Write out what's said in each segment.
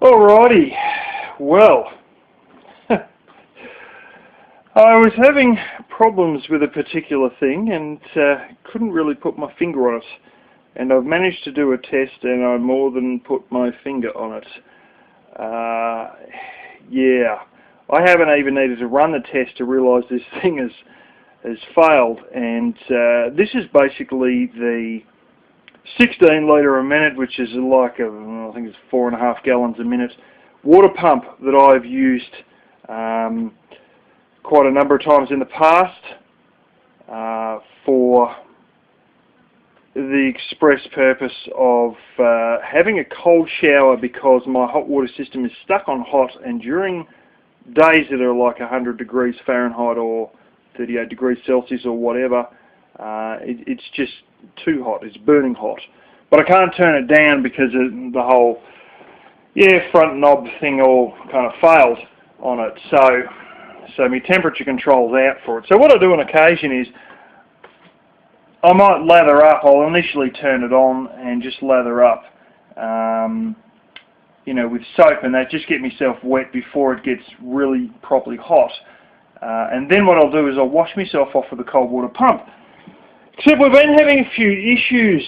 Alrighty, well, I was having problems with a particular thing and couldn't really put my finger on it. And I've managed to do a test and I more than put my finger on it. Yeah, I haven't even needed to run the test to realise this thing has failed. And this is basically the 16 litre a minute, which is like I think it's 4.5 gallons a minute water pump that I've used quite a number of times in the past for the express purpose of having a cold shower, because my hot water system is stuck on hot, and during days that are like 100 degrees Fahrenheit or 38 degrees Celsius or whatever, it's just too hot. It's burning hot, but I can't turn it down because the whole front knob thing all kind of failed on it. So my temperature control's out for it. So what I do on occasion is I might lather up. I'll initially turn it on and just lather up, with soap and that, just get myself wet before it gets really properly hot. And then what I'll do is I'll wash myself off with a cold water pump. Except we've been having a few issues.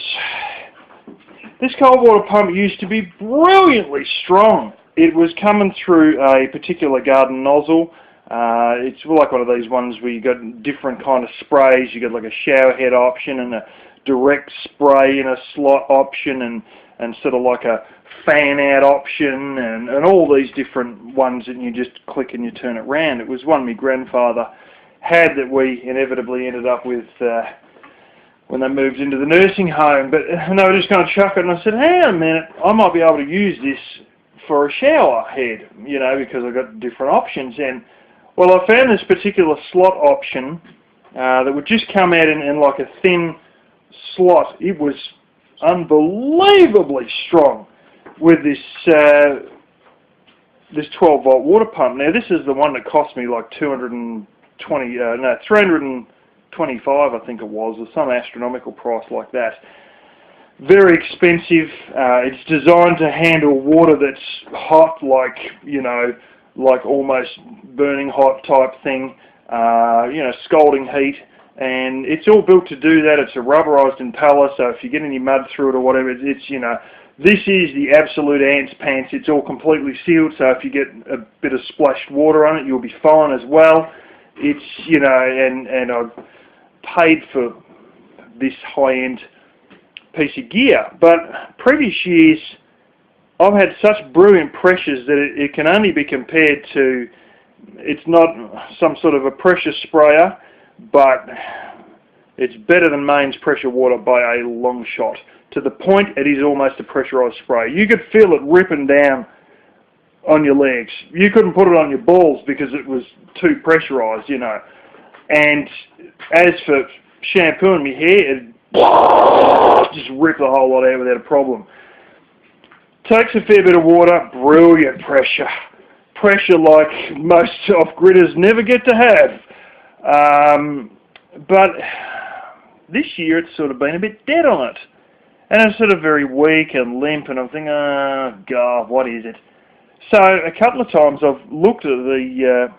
This cold water pump used to be brilliantly strong. It was coming through a particular garden nozzle. It's like one of these ones where you got different kind of sprays. You got like a shower head option and a direct spray in a slot option, and sort of like a fan out option, and all these different ones, and you just click and you turn it round. It was one my grandfather had that we inevitably ended up with when they moved into the nursing home, but they were just going to chuck it, and I said, hang on a minute, I might be able to use this for a shower head, because I've got different options. And well, I found this particular slot option that would just come out in like a thin slot. It was unbelievably strong with this 12 volt water pump. Now this is the one that cost me like 325, I think it was, or some astronomical price like that. Very expensive. It's designed to handle water that's hot, like almost burning hot type thing, scalding heat, and it's all built to do that. It's a rubberized impeller, so if you get any mud through it or whatever, this is the absolute ants pants. It's all completely sealed, so if you get a bit of splashed water on it, you'll be fine as well. It's, and I've paid for this high-end piece of gear, but previous years I've had such brilliant pressures that it can only be compared to, it's not some sort of a pressure sprayer, but it's better than Maine's pressure water by a long shot, to the point it is almost a pressurized spray. You could feel it ripping down on your legs. You couldn't put it on your balls because it was too pressurized, And as for shampooing my hair, it just ripped the whole lot out without a problem. Takes a fair bit of water, brilliant pressure. Pressure like most off-gridders never get to have. But this year it's sort of been a bit dead on it. And it's sort of very weak and limp, and I'm thinking, oh God, what is it? So a couple of times I've looked at the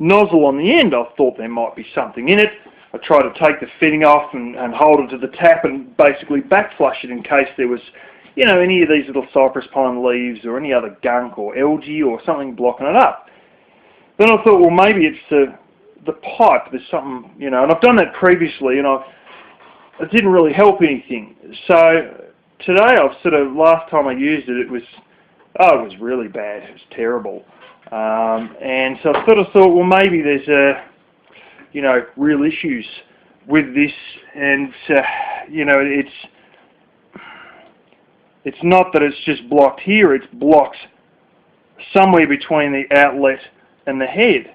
nozzle on the end. I thought there might be something in it. I tried to take the fitting off and hold it to the tap and basically backflush it in case there was, any of these little cypress pine leaves or any other gunk or algae or something blocking it up. Then I thought, well, maybe it's the pipe. There's something, and I've done that previously, and it didn't really help anything. So today, last time I used it, it was really bad. It was terrible. And so I sort of thought, well, maybe there's real issues with this, and it's not that it's just blocked here. It's blocked somewhere between the outlet and the head.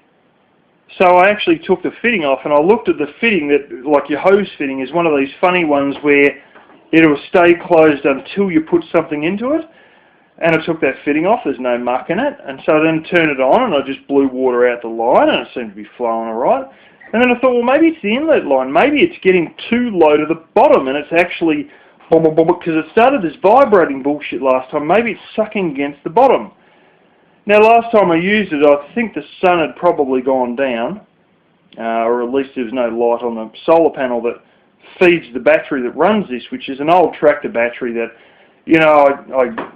So I actually took the fitting off, and I looked at the fitting that, like your hose fitting, is one of these funny ones where it'll stay closed until you put something into it. And I took that fitting off. There's no muck in it. And so I then turned it on, and I just blew water out the line, and it seemed to be flowing all right. And then I thought, well, maybe it's the inlet line. Maybe it's getting too low to the bottom, and it's actually because it started this vibrating bullshit last time. Maybe it's sucking against the bottom. Now, last time I used it, I think the sun had probably gone down, or at least there was no light on the solar panel that feeds the battery that runs this, which is an old tractor battery that, you know,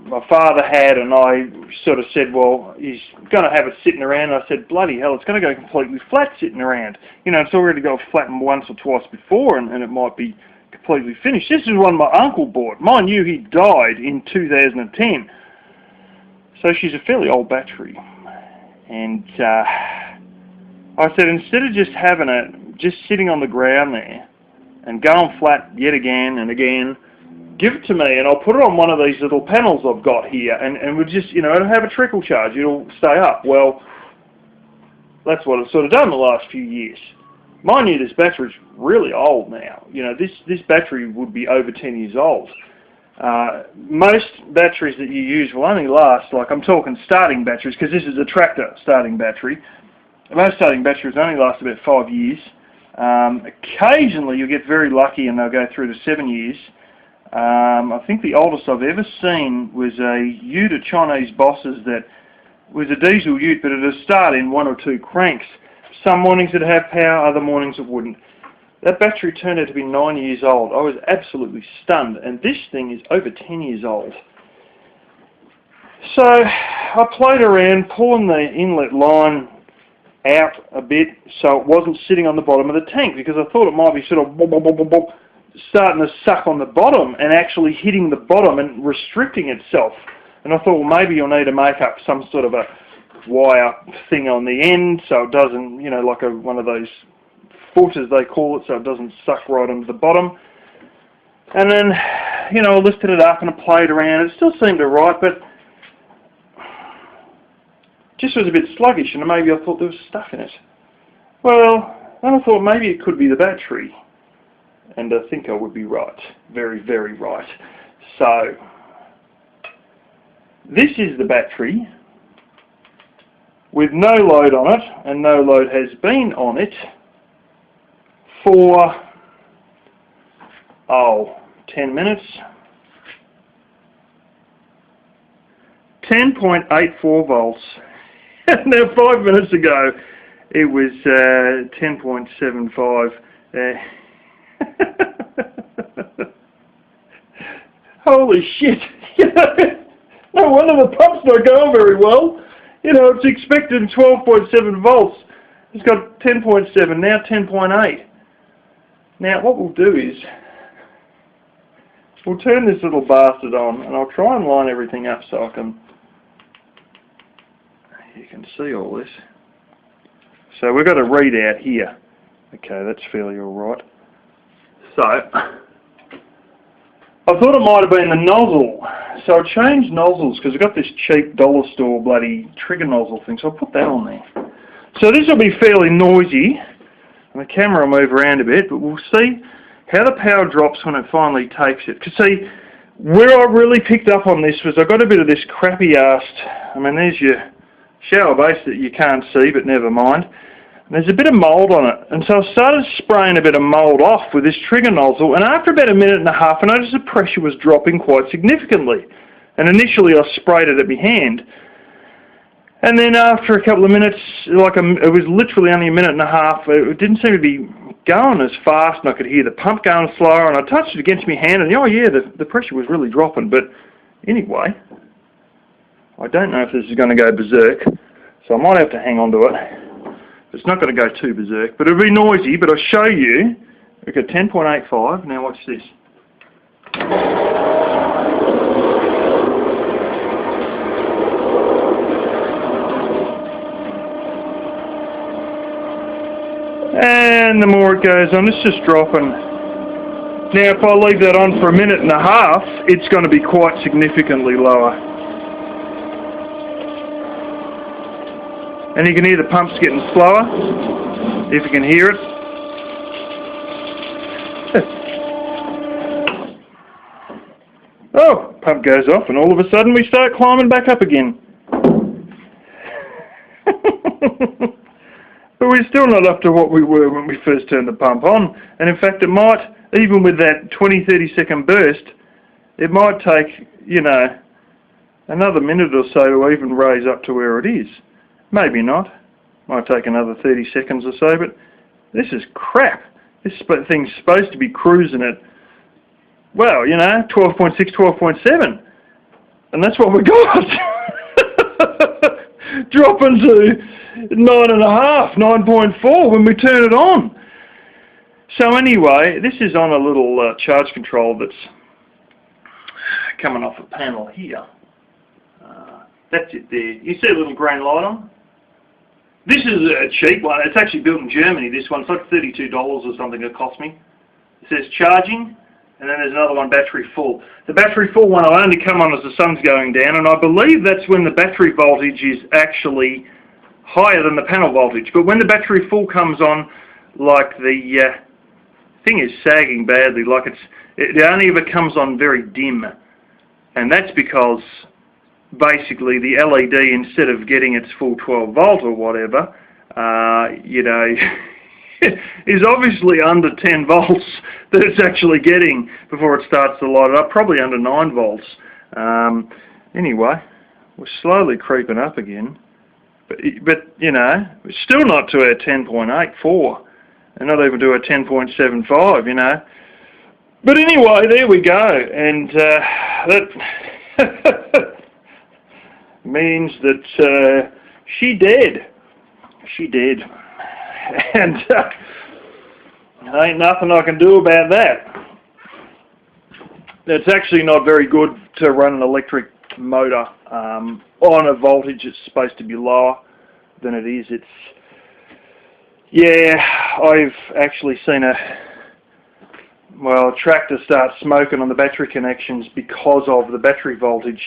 my father had, and I sort of said, well, he's going to have it sitting around. And I said, bloody hell, it's going to go completely flat sitting around. You know, it's already got flattened once or twice before, and it might be completely finished. This is one my uncle bought. Mind you, he died in 2010. So she's a fairly old battery. And I said, instead of just having it just sitting on the ground there and going flat yet again and again, give it to me and I'll put it on one of these little panels I've got here, and we'll just, you know, it'll have a trickle charge. It'll stay up. Well, that's what it's sort of done the last few years. Mind you, this battery's really old now. You know, this battery would be over 10 years old. Most batteries that you use will only last, like I'm talking starting batteries, because this is a tractor starting battery. Most starting batteries only last about 5 years. Occasionally you'll get very lucky and they'll go through to 7 years. I think the oldest I've ever seen was a ute of Chinese bosses that was a diesel ute, but it'd start in 1 or 2 cranks. Some mornings it'd have power, other mornings it wouldn't. That battery turned out to be 9 years old. I was absolutely stunned, and this thing is over 10 years old. So I played around pulling the inlet line out a bit so it wasn't sitting on the bottom of the tank, because I thought it might be sort of starting to suck on the bottom and actually hitting the bottom and restricting itself. And I thought, well, maybe you'll need to make up some sort of a wire thing on the end so it doesn't, you know, like one of those footers they call it, so it doesn't suck right onto the bottom. And then, you know, I lifted it up and I played around. It still seemed alright, but just was a bit sluggish, and maybe I thought there was stuff in it. Well, then I thought maybe it could be the battery. And I think I would be right. Very, very right. So, this is the battery with no load on it, and no load has been on it for, 10 minutes. 10.84 volts. Now 5 minutes ago it was 10.75. Holy shit. No wonder the pump's not going very well. You know, it's expected 12.7 volts. It's got 10.7, now 10.8. Now what we'll do is we'll turn this little bastard on, and I'll try and line everything up so you can see all this. So we've got a readout here. Okay, that's fairly alright. So, I thought it might have been the nozzle. So I changed nozzles because I've got this cheap dollar store bloody trigger nozzle thing, so I'll put that on there. So this will be fairly noisy, and the camera will move around a bit, but we'll see how the power drops when it finally takes it. Because see, where I really picked up on this was I got a bit of this crappy ass, I mean there's your shower base that you can't see, but never mind. And there's a bit of mould on it, and so I started spraying a bit of mould off with this trigger nozzle, and after about a minute and a half I noticed the pressure was dropping quite significantly. And initially I sprayed it at my hand, and then after a couple of minutes, it was literally only a minute and a half, it didn't seem to be going as fast, and I could hear the pump going slower, and I touched it against my hand, and oh yeah, the pressure was really dropping. But anyway, I don't know if this is going to go berserk, so I might have to hang on to it. It's not going to go too berserk, but it'll be noisy, but I'll show you. We've got 10.85, now watch this. And the more it goes on, it's just dropping. Now if I leave that on for a minute and a half, it's going to be quite significantly lower. And you can hear the pumps getting slower, if you can hear it. Oh, pump goes off and all of a sudden we start climbing back up again. But we're still not up to what we were when we first turned the pump on. And in fact it might, even with that 20-30 second burst, it might take, you know, another minute or so to even raise up to where it is. Maybe not. Might take another 30 seconds or so, but this is crap. This thing's supposed to be cruising at, well, you know, 12.6, 12.7. And that's what we got. Dropping to 9.5, 9.4 when we turn it on. So anyway, this is on a little charge control that's coming off a panel here. That's it there. You see a little green light on? This is a cheap one. It's actually built in Germany, this one. It's like $32 or something it cost me. It says charging, and then there's another one, battery full. The battery full one will only come on as the sun's going down, and I believe that's when the battery voltage is actually higher than the panel voltage. But when the battery full comes on, like the thing is sagging badly, like it only ever comes on very dim. And that's because basically the LED, instead of getting its full 12 volt or whatever, you know, is obviously under 10 volts that it's actually getting before it starts to light it up, probably under 9 volts. Anyway, we're slowly creeping up again, but you know, we're still not to our 10.84, and not even to our 10.75, you know. But anyway, there we go, and that means that she dead. She dead. And ain't nothing I can do about that. It's actually not very good to run an electric motor on a voltage that's supposed to be lower than it is. It's, yeah, I've actually seen a tractor start smoking on the battery connections because of the battery voltage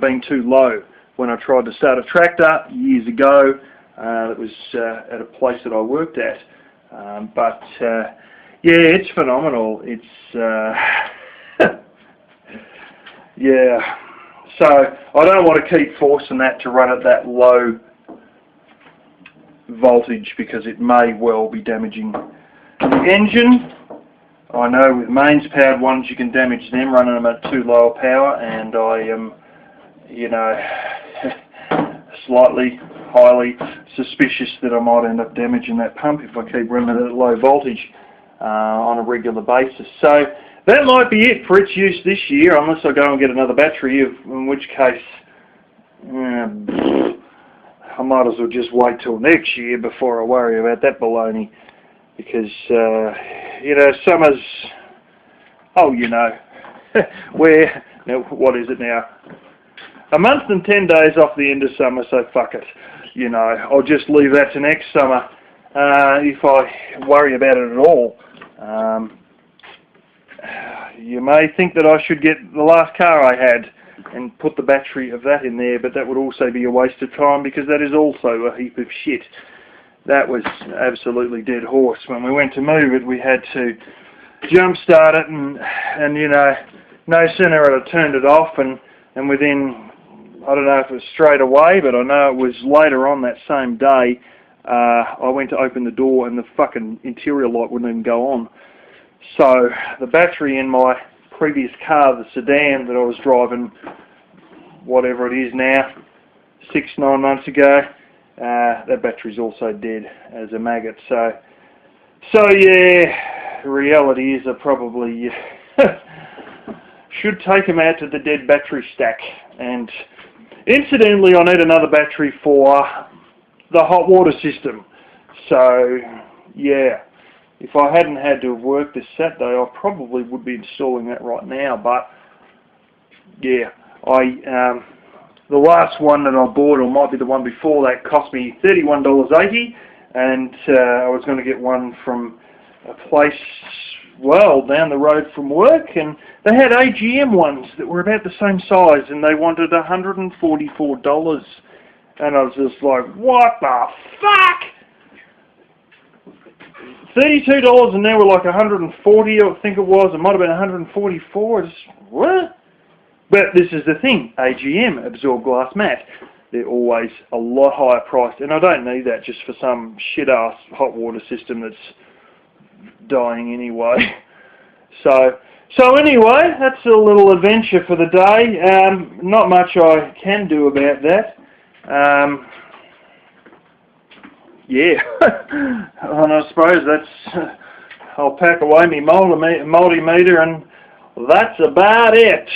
being too low. When I tried to start a tractor years ago, it was at a place that I worked at. But yeah, it's phenomenal. It's yeah. So I don't want to keep forcing that to run at that low voltage because it may well be damaging the engine. I know with mains powered ones you can damage them running them at too low a power, and I am, you know, slightly, highly suspicious that I might end up damaging that pump if I keep running it at low voltage on a regular basis. So that might be it for its use this year, unless I go and get another battery, in which case I might as well just wait till next year before I worry about that baloney. Because, you know, summer's, oh, you know, where, now, what is it now? A month and 10 days off the end of summer, so fuck it. You know, I'll just leave that to next summer if I worry about it at all. You may think that I should get the last car I had and put the battery of that in there, but that would also be a waste of time because that is also a heap of shit. That was absolutely dead horse. When we went to move it, we had to jump start it, and you know, no sooner had I turned it off, and within, I don't know if it was straight away, but I know it was later on that same day, I went to open the door and the fucking interior light wouldn't even go on. So the battery in my previous car, the sedan that I was driving, whatever it is now, 6-9 months ago, that battery's also dead as a maggot. So yeah, the reality is I probably should take them out to the dead battery stack. And incidentally, I need another battery for the hot water system. So yeah, if I hadn't had to have worked this Saturday, I probably would be installing that right now. But yeah, the last one that I bought, or might be the one before that, cost me $31.80, and I was going to get one from a place, well, down the road from work, and they had AGM ones that were about the same size, and they wanted $144. And I was just like, what the fuck? $32 and they were like $140, I think it was. It might have been $144. Just, what? But this is the thing, AGM, absorb glass mat. They're always a lot higher priced, and I don't need that just for some shit-ass hot water system that's dying anyway. So, So anyway, that's a little adventure for the day. Not much I can do about that. Yeah, and I suppose that's, I'll pack away my multimeter and that's about it.